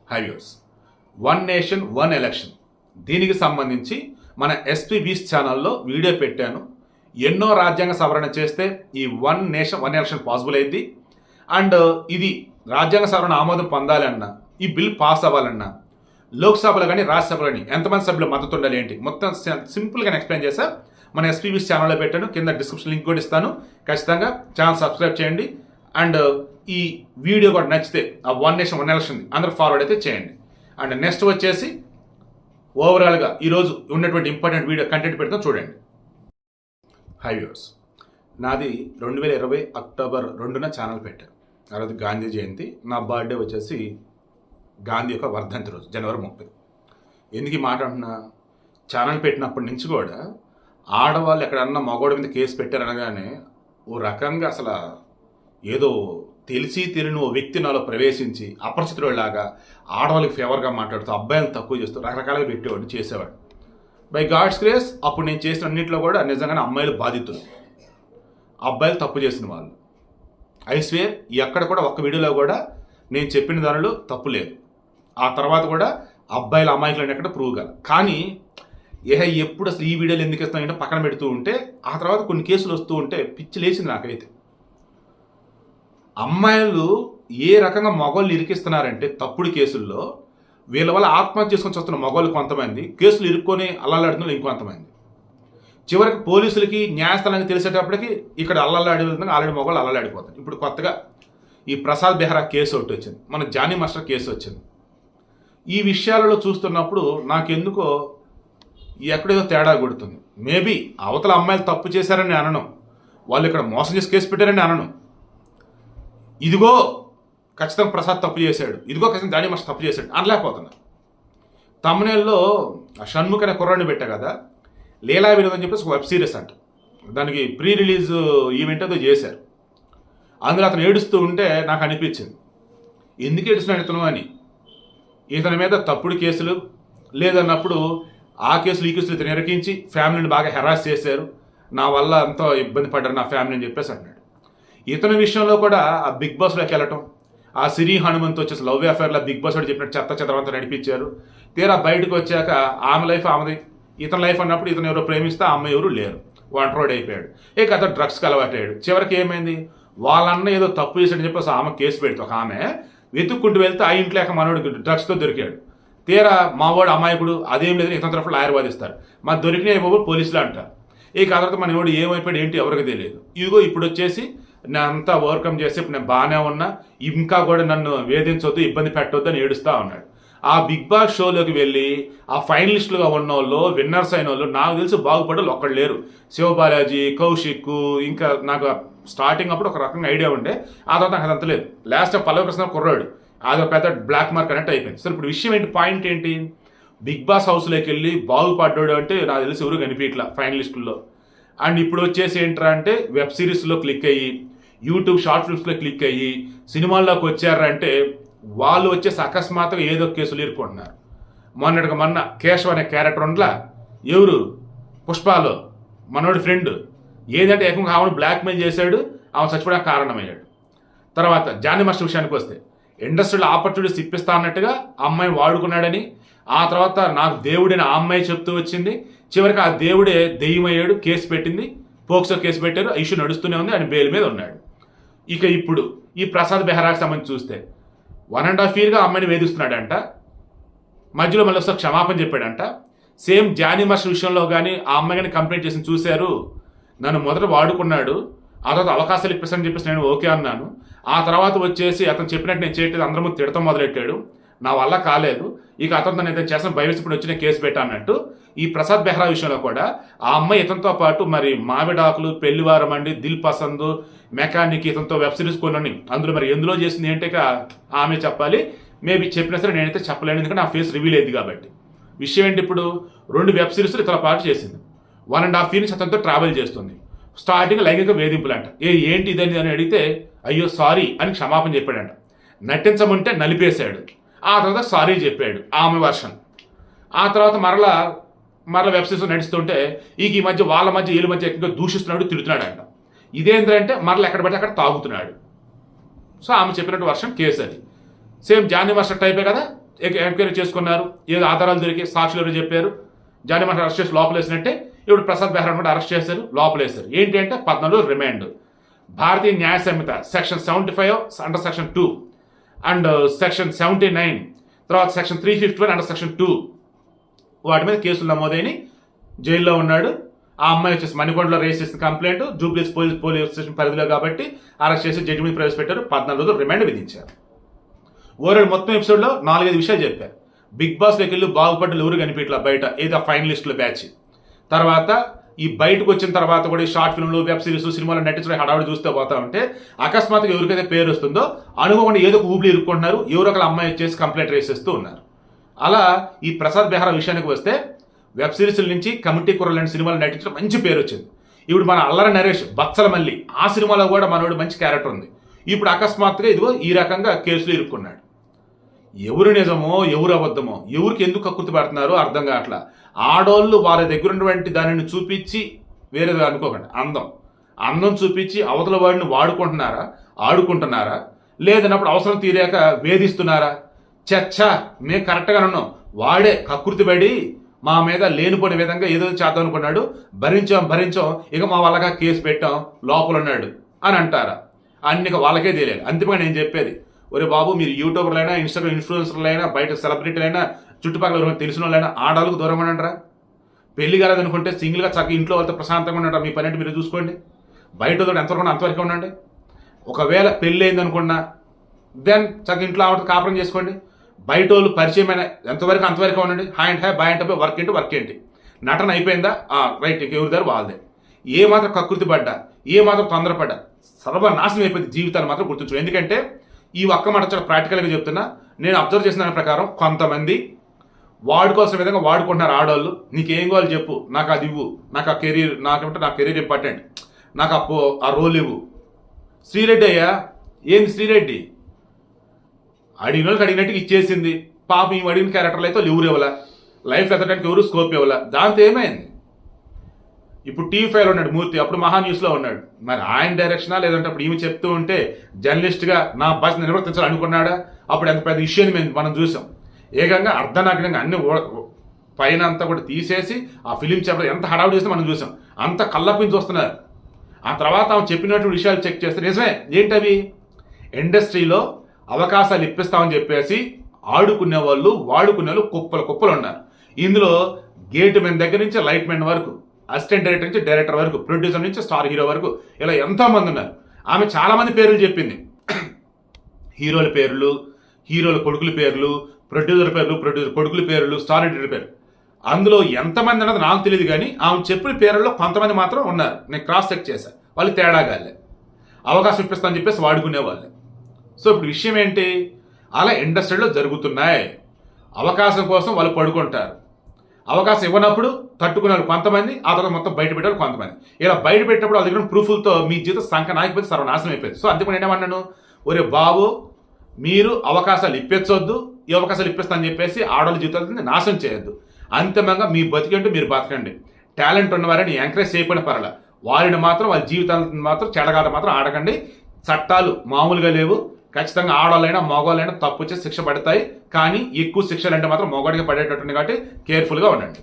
High viewers, one nation one election దీనికి సంబంధించి మన ఎస్పీబీస్ ఛానల్లో వీడియో పెట్టాను. ఎన్నో రాజ్యాంగ సవరణ చేస్తే ఈ one nation one election possible అయింది. అండ్ ఇది రాజ్యాంగ సవరణ ఆమోదం పొందాలన్నా, ఈ బిల్ పాస్ అవ్వాలన్నా లోక్సభలో కానీ రాజ్యసభలో కానీ ఎంతమంది సభ్యులు మద్దతు ఉండాలి ఏంటి మొత్తం సింపుల్గా ఎక్స్ప్లెయిన్ చేశా. మన ఎస్పీబీస్ ఛానల్లో పెట్టాను, కింద డిస్క్రిప్షన్ లింక్ కూడా ఇస్తాను. ఖచ్చితంగా ఛానల్ సబ్స్క్రైబ్ చేయండి. అండ్ ఈ వీడియో కూడా నచ్చితే ఆ వన్ నేషన్ వన్ ఎలక్షన్ అందరూ ఫార్వర్డ్ అయితే చేయండి. అండ్ నెక్స్ట్ వచ్చేసి ఓవరాల్గా ఈరోజు ఉన్నటువంటి ఇంపార్టెంట్ వీడియో కంటెంట్ పెడతాం, చూడండి. హై వ్యూవర్స్, నాది 2020 అక్టోబర్ 2న ఛానల్ పెట్టాను. ఆ రోజు గాంధీ జయంతి, నా బర్త్డే వచ్చేసి గాంధీ యొక్క వర్ధంతి రోజు జనవరి 30. ఎందుకు ఈ మాట అంటున్నా, ఛానల్ పెట్టినప్పటి నుంచి కూడా ఆడవాళ్ళు ఎక్కడన్నా మగవాడి మీద కేసు పెట్టారనగానే ఓ రకంగా అసలు ఏదో తెలిసి తెలియని ఓ వ్యక్తి నాలో ప్రవేశించి అపరిచితుడిలాగా ఆడవాళ్ళకి ఫేవర్గా మాట్లాడుతూ అబ్బాయిలను తక్కువ చేస్తూ రకరకాలుగా పెట్టేవాడు, చేసేవాడు. బై గాడ్స్ గ్రేస్ అప్పుడు నేను చేసిన అన్నింటిలో కూడా నిజంగానే అమ్మాయిలు బాధితులు, అబ్బాయిలు తప్పు చేసిన వాళ్ళు. ఐ స్వేర్ ఎక్కడ కూడా ఒక్క వీడియోలో కూడా నేను చెప్పిన దానిలో తప్పు లేదు. ఆ తర్వాత కూడా అబ్బాయిల అమ్మాయిలు ఎక్కడ ప్రూవ్ కాదు. కానీ ఎప్పుడు అసలు ఈ వీడియోలు ఎందుకు ఇస్తానంటే పక్కన పెడుతూ ఉంటే ఆ తర్వాత కొన్ని కేసులు వస్తూ ఉంటే పిచ్చి లేచింది నాకైతే. అమ్మాయిలు ఏ రకంగా మగవాళ్ళు ఇరికిస్తున్నారంటే తప్పుడు కేసుల్లో వీళ్ళ వల్ల ఆత్మహత్య చేసుకొని వస్తున్న మగవాళ్ళు కొంతమంది, కేసులు ఇరుక్కొని అల్లాడుతున్న ఇంకొంతమంది. చివరికి పోలీసులకి న్యాయస్థానానికి తెలిసేటప్పటికి ఇక్కడ అల్లల్లాడే విధంగా ఆల్రెడీ మగవాళ్ళు అల్లలాడిపోతారు. ఇప్పుడు కొత్తగా ఈ ప్రసాద్ బెహ్రా కేసు ఒకటి వచ్చింది, మన జానీ మాస్టర్ కేసు వచ్చింది. ఈ విషయాలలో చూస్తున్నప్పుడు నాకెందుకో ఎక్కడేదో తేడా కొడుతుంది. మేబీ అవతల అమ్మాయిలు తప్పు చేశారని అనను, వాళ్ళు ఇక్కడ మోసం చేసి కేసు పెట్టారని అనను. ఇదిగో ఖచ్చితంగా ప్రసాద్ తప్పు చేశాడు, ఇదిగో ఖచ్చితంగా జానీ మాస్టర్ తప్పు చేశాడు అనలేకపోతున్నా. తమ్మునేల్లో షణ్ముఖ్ అనే కుర్రాడిని పెట్టా కదా, లీలా వినోద్ అని చెప్పేసి ఒక వెబ్ సిరీస్ అంట, దానికి ప్రీ రిలీజ్ ఈవెంట్ అదో చేశారు. అందులో అతను ఏడుస్తూ ఉంటే నాకు అనిపించింది, ఎందుకు ఏడుస్తున్నాడు ఇతను అని. ఇతని మీద తప్పుడు కేసులు లేదన్నప్పుడు ఆ కేసులు ఈ కేసులు ఇతను ఇరకించి ఫ్యామిలీని బాగా హెరాస్ చేశారు, నా వల్ల ఎంతో ఇబ్బంది పడ్డారు నా ఫ్యామిలీ అని చెప్పేసి అన్నాడు. ఇతని విషయంలో కూడా ఆ బిగ్ బాస్లోకి వెళ్ళటం, ఆ సిరి హనుమంత్ వచ్చేసి లవ్ అఫేర్లో బిగ్ బాస్ వాడు చెప్పినట్టు చెత్త చెదరంతా నడిపించారు. తీరా బయటకు వచ్చాక ఆమె లైఫ్ ఆమెది, ఇతని లైఫ్ అన్నప్పుడు ఇతను ఎవరో ప్రేమిస్తే ఆ అమ్మాయి ఎవరు లేరు, ఒంటరోడ్ అయిపోయాడు. ఇక అతను డ్రగ్స్కి అలవాటయ్యాడు. చివరికి ఏమైంది, వాళ్ళన్న ఏదో తప్పు చేశాడని చెప్పేసి ఆమె కేసు పెడితే ఒక ఆమె వెతుక్కుంటూ వెళ్తే ఆ ఇంట్లో మనోడికి డ్రగ్స్తో దొరికాడు. తీరా మావాడు అమాయకుడు, అదేం లేదు ఇతని తరఫున లాయర్ వాదిస్తారు, మా దొరికిన బాబు పోలీసులు అంటారు. ఇక ఆ తర్వాత మన వాడు ఏమైపోయాడు ఏంటి ఎవరికి తెలియదు. ఇదిగో ఇప్పుడు వచ్చేసి నేను అంతా ఓవర్కమ్ చేసి ఇప్పుడు నేను బాగానే ఉన్నా, ఇంకా కూడా నన్ను వేధించొద్దు ఇబ్బంది పెట్టొద్దు అని ఏడుస్తూ ఉన్నాడు. ఆ బిగ్ బాస్ షోలోకి వెళ్ళి ఆ ఫైనలిస్టులుగా ఉన్న వాళ్ళు, విన్నర్స్ అయిన వాళ్ళు నాకు తెలిసి బాగుపడాలి ఒక్కడు లేరు. శివబాలాజీ, కౌశిక్, ఇంకా నాకు స్టార్టింగ్ అప్పుడు ఒక రకంగా ఐడియా ఉండే, ఆ తర్వాత నాకు అదంత లేదు. లాస్ట్ పల్లవి ప్రశ్న కుర్రాడు, అది పెద్ద బ్లాక్ మార్క్ అన్నట్టు అయిపోయింది. సరే ఇప్పుడు విషయం ఏంటి, పాయింట్ ఏంటి, బిగ్ బాస్ హౌస్లోకి వెళ్ళి బాగుపడ్డాడు అంటే నాకు తెలిసి ఎవరు కనిపించట్లా ఫైనలిస్టుల్లో. అండ్ ఇప్పుడు వచ్చేసి ఏంట్రా అంటే వెబ్ సిరీస్లో క్లిక్ అయ్యి, యూట్యూబ్ షార్ట్ ఫిల్మ్స్లో క్లిక్ అయ్యి సినిమాల్లోకి వచ్చారంటే వాళ్ళు వచ్చేసి అకస్మాత్తుగా ఏదో కేసులు ఇరుకుంటున్నారు. మొన్న కేశవ్ అనే క్యారెక్టర్ ఉండలా, ఎవరు పుష్పాలో మనోడి ఫ్రెండ్, ఏదంటే ఏకంగా ఆమెను బ్లాక్మెయిల్ చేశాడు, ఆమె చచ్చిపోవడానికి కారణమయ్యాడు. తర్వాత జానీ మాస్టర్ విషయానికి వస్తే ఇండస్ట్రీలో ఆపర్చునిటీస్ ఇప్పిస్తా అన్నట్టుగా అమ్మాయిని వాడుకున్నాడని, ఆ తర్వాత నాకు దేవుడని ఆ అమ్మాయి చెప్తూ వచ్చింది. చివరికి ఆ దేవుడే దెయ్యమయ్యాడు, కేసు పెట్టింది, పోక్సో కేసు పెట్టారు, ఇష్యూ నడుస్తూనే ఉంది, ఆయన బెయిల్ మీద ఉన్నాడు. ఇక ఇప్పుడు ఈ ప్రసాద్ బెహ్రాకి సంబంధించి చూస్తే 1.5 yearగా అమ్మాయిని వేధిస్తున్నాడంట, మధ్యలో మళ్ళీ ఒకసారి క్షమాపణ చెప్పాడంట. సేమ్ జానీ మాస్టర్ విషయంలో కానీ ఆ అమ్మాయి కానీ కంప్లైంట్ చేసి చూశారు, నన్ను మొదట వాడుకున్నాడు, ఆ తర్వాత అవకాశాలు ఇప్పిస్తానని చెప్పేసి నేను ఓకే అన్నాను, ఆ తర్వాత వచ్చేసి అతను చెప్పినట్టు నేను చేయట్లేదు, అందరూ తిడతాం మొదలెట్టాడు, నా వల్ల కాలేదు, ఇక అతను నన్ను ఏదైనా చేసిన భయవేసి ఇప్పుడు వచ్చిన కేసు పెట్టా అన్నట్టు. ఈ ప్రసాద్ బెహ్రా విషయంలో కూడా ఆ అమ్మాయి ఇతనితో పాటు మరి మావిడాకులు, పెళ్లివారం అండి, దిల్ పసంద్, మెకానిక్, ఇతనితో వెబ్ సిరీస్ కొన్ని, అందులో మరి ఎందులో చేసింది ఏంటి ఆమె చెప్పాలి, మేబీ చెప్పినా సరే నేనైతే చెప్పలేను, ఎందుకంటే నా ఫేస్ రివీల్ అయింది కాబట్టి. విషయం ఏంటి, ఇప్పుడు 2 వెబ్ సిరీస్లు ఇతర పాటు చేసింది, 1.5 year నుంచి అతనితో ట్రావెల్ చేస్తుంది. స్టార్టింగ్ లైంగిక వేధింపులు అంట, ఏంటి ఇదని అని అడిగితే అయ్యో సారీ అని క్షమాపణ చెప్పాడంట. నటించమంటే నలిపేశాడు, ఆ తర్వాత సారీ చెప్పాడు ఆమె వర్షన్. ఆ తర్వాత మరలా వెబ్ సిరీస్ నడుస్తుంటే ఈ మధ్య వాళ్ళ మధ్య వీళ్ళ మధ్య ఎక్కువగా దూషిస్తున్నాడు, తిడుతున్నాడు అంట. ఇదేంటంటే మరలా ఎక్కడ పడితే అక్కడ తాగుతున్నాడు. సో ఆమె చెప్పినట్టు వర్షం కేసు అది. సేమ్ జానీ మాస్టర్ టైపే కదా, ఎంక్వైరీ చేసుకున్నారు, ఏదో ఆధారాలు దొరికి సాక్షులు ఎవరు చెప్పారు, జానీ మాస్టర్ అరెస్ట్ చేసి లోపలేసినట్టే ఇప్పుడు ప్రసాద్ బెహ్రా కూడా అరెస్ట్ చేశారు, లోపలేశారు. ఏంటి అంటే 14 రోజులు remand. Bharatiya Nyaya Sanhita section 75 under section 2 and section 79, తర్వాత సెక్షన్ 351 అండర్ సెక్షన్ 2 వాటి మీద కేసులు నమోదైన జైల్లో ఉన్నాడు. ఆ అమ్మాయి వచ్చేసి మణికొండలో రేస్ చేసిన కంప్లైంట్ జూబ్లీస్ పోలీస్ స్టేషన్ పరిధిలో కాబట్టి అరెస్ట్ చేసి జడ్జి మీద ప్రవేశపెట్టారు. 14 రోజులు రిమాండ్ విధించారు. ఓవరాల్ మొత్తం ఎపిసోడ్లో 4-5 విషయాలు చెప్పారు. బిగ్ బాస్లోకి వెళ్ళి బాగుపడ్డలు ఎవరు కనిపించట్లా బయట, ఏదో ఫైనలిస్టుల బ్యాచ్. తర్వాత ఈ బయటకు వచ్చిన తర్వాత కూడా ఈ షార్ట్ ఫిల్మ్లు, వెబ్ సిరీస్, సినిమాలు నటించడం హడావిడి చూస్తూ పోతా ఉంటే అకస్మాత్తుగా ఎవరికైతే పేరు వస్తుందో అనుకోకుండా ఏదో ఒక ఊబిలు ఇరుక్కుంటున్నారు, ఎవరో ఒకళ్ళ అమ్మాయి వచ్చేసి కంప్లైంట్ రేస్ చేస్తూ ఉన్నారు. అలా ఈ ప్రసాద్ బెహ్రా విషయానికి వస్తే వెబ్ సిరీస్ల నుంచి కమిటీ కుర్రలు లాంటి సినిమాలు నటించడం మంచి పేరు వచ్చింది. ఇప్పుడు మన అల్లరి నరేష్ బచ్చల మల్లి ఆ సినిమాలో కూడా మనోడు మంచి క్యారెక్టర్ ఉంది. ఇప్పుడు అకస్మాత్తుగా ఇదిగో ఈ రకంగా కేసులు ఇరుక్కున్నాడు. ఎవరు నిజమో ఎవరు అబద్ధమో ఎవరికి ఎందుకు కక్కుర్తి పడుతున్నారో అర్థం కావట్లా. ఆడోళ్ళు వాళ్ళ దగ్గర ఉన్నటువంటి దానిని చూపించి వేరేది అనుకోకండి, అందం చూపించి అవతల వాడిని వాడుకుంటున్నారా, ఆడుకుంటున్నారా, లేదన్నప్పుడు అవసరం తీరాక వేధిస్తున్నారా? చచ్చా మేము కరెక్ట్గానే ఉన్నాం, వాడే కక్కుర్తి పడి మా మీద లేనిపోయిన విధంగా ఏదో చేద్దాం అనుకున్నాడు, భరించాం ఇక మా వాళ్ళగా కేసు పెట్టాం, లోపల ఉన్నాడు అని అంటారా? అన్ని వాళ్ళకే తెలియాలి. అంతిమంగా నేను చెప్పేది, ఒరే బాబు మీరు యూట్యూబర్లైనా, ఇన్స్టాగ్రామ్ ఇన్ఫ్లుయెన్సర్లైనా, బయట సెలబ్రిటీలైనా, చుట్టుపక్కల ఎవరైనా తెలిసిన వాళ్ళైనా ఆడాలకు దూరంగా ఉండండిరా. పెళ్లి కాలేదనుకుంటే సింగిల్గా చక్క ఇంట్లో వాళ్ళతో ప్రశాంతంగా ఉండండి, మీ పని అంటే మీరు చూసుకోండి. బయట ఎంతవరకు అంతవరకు ఉండండి. ఒకవేళ పెళ్ళి అయిందనుకున్నా దెన్ చక్క ఇంట్లో ఆవిడ కాపురం చేసుకోండి. బయట వాళ్ళు పరిచయమైన ఎంతవరకు అంతవరకు ఉండండి. హాయ్ అండ్ హాయ్, బాయ్ అంటే వర్క్ ఏంటి నటన అయిపోయిందా, రైట్, ఎవరి దారు వాళ్ళదే. ఏ మాత్రం కకృతి పడ్డా, ఏ మాత్రం తొందరపడ్డా సర్వనాశనం అయిపోయింది జీవితాన్ని మాత్రం గుర్తుంచు. ఎందుకంటే ఈ ఒక్క మాట చాలా ప్రాక్టికల్గా చెప్తున్నా, నేను అబ్జర్వ్ చేసిన దాని ప్రకారం కొంతమంది వాడుకోవాల్సిన విధంగా వాడుకుంటున్నారు. ఆడవాళ్ళు నీకేం కావాలి చెప్పు, నాకు అది ఇవ్వు, నాకు ఆ కెరీర్, నాకేమంటే నా కెరీర్ ఇంపార్టెంట్, నాకు ఆ రోల్ ఇవ్వు. శ్రీరెడ్డి అయ్యా, ఏంది శ్రీరెడ్డి అడిగిన వాళ్ళకి అడిగినట్టుగా ఇచ్చేసింది. పాపం ఈ అడిగిన క్యారెక్టర్లు అయితే ఎవరు ఇవ్వాల, లైఫ్ ఎత్తడానికి ఎవరు స్కోప్ ఇవ్వాల. దాంతో ఏమైంది? ఇప్పుడు టీవీ5లో ఉన్నాడు మూర్తి, అప్పుడు మహా న్యూస్లో ఉన్నాడు. మరి ఆయన డైరెక్షనా లేదంటే అప్పుడు ఈమె చెప్తూ ఉంటే జర్నలిస్ట్గా నా భాష నిర్వర్తించాలి అనుకున్నాడా? అప్పుడు ఎంత పెద్ద ఇష్యూని మనం చూసాం. ఏకంగా అర్ధనాగ్నంగా అన్ని పైన అంతా కూడా తీసేసి ఆ ఫిలిం చెప్పడం ఎంత హడావుడి చేస్తే మనం చూసాం. అంత కళ్ళప్పించి వస్తున్నారు. ఆ తర్వాత ఆమె చెప్పినటువంటి విషయాలు చెక్ చేస్తే నిజమే. ఏంటవి? ఇండస్ట్రీలో అవకాశాలు ఇప్పిస్తామని చెప్పేసి ఆడుకునే వాళ్ళు, వాడుకునే వాళ్ళు కుప్పలు ఉన్నారు. ఇందులో గేట్ మెన్ దగ్గర నుంచి లైట్ మెన్ వరకు, అసిస్టెంట్ డైరెక్టర్ నుంచి డైరెక్టర్ వరకు, ప్రొడ్యూసర్ నుంచి స్టార్ హీరో వరకు ఇలా ఎంతోమంది ఉన్నారు. ఆమె చాలామంది పేర్లు చెప్పింది. హీరోల పేర్లు, హీరోల కొడుకుల పేర్లు, ప్రొడ్యూసర్ పేర్లు, ప్రొడ్యూసర్ కొడుకుల పేర్లు, స్టార్ ఎడిటర్ పేరు. అందులో ఎంతమంది అన్నది నాకు తెలియదు, కానీ ఆమె చెప్పిన పేర్లలో కొంతమంది మాత్రం ఉన్నారు. నేను క్రాస్ చెక్ చేశాను. వాళ్ళు తేడాగాలే, అవకాశం ఇప్పిస్తామని చెప్పేసి వాడుకునే వాళ్ళే. సో ఇప్పుడు విషయం ఏంటి? అలా ఇండస్ట్రీలో జరుగుతున్నాయి. అవకాశం కోసం వాళ్ళు పడుకుంటారు. అవకాశం ఇవ్వనప్పుడు తట్టుకునే వాళ్ళు కొంతమంది, ఆ తర్వాత మొత్తం బయట పెట్టారు కొంతమంది. ఇలా బయట పెట్టినప్పుడు వాళ్ళ దగ్గర ప్రూఫ్లతో మీ జీవితం సంఖ్య నాయకపోతే సర్వనాశనం అయిపోయింది. సో అందుకని నేనేమన్నాను, ఒరే బాబు మీరు అవకాశాలు ఇప్పించొద్దు, ఈ అవకాశాలు ఇప్పిస్తానని చెప్పేసి ఆడవాళ్ళ జీవితాలని నాశనం చేయొద్దు. అంతిమంగా మీ బతికంటూ మీరు బతకండి. టాలెంట్ ఉన్నవారిని ఎంకరేజ్ చేయకపోయిన పర్వాలే, వారిని మాత్రం వాళ్ళ జీవితాలను మాత్రం చెడగాట మాత్రం ఆడకండి. చట్టాలు మామూలుగా లేవు. ఖచ్చితంగా ఆడవాళ్ళైనా మగవాళ్ళైనా తప్పు వచ్చి శిక్ష పడతాయి. కానీ ఎక్కువ శిక్షలు అంటే మాత్రం మగవాడిగా పడేటట్టుంది. కాబట్టి కేర్ఫుల్గా ఉండండి.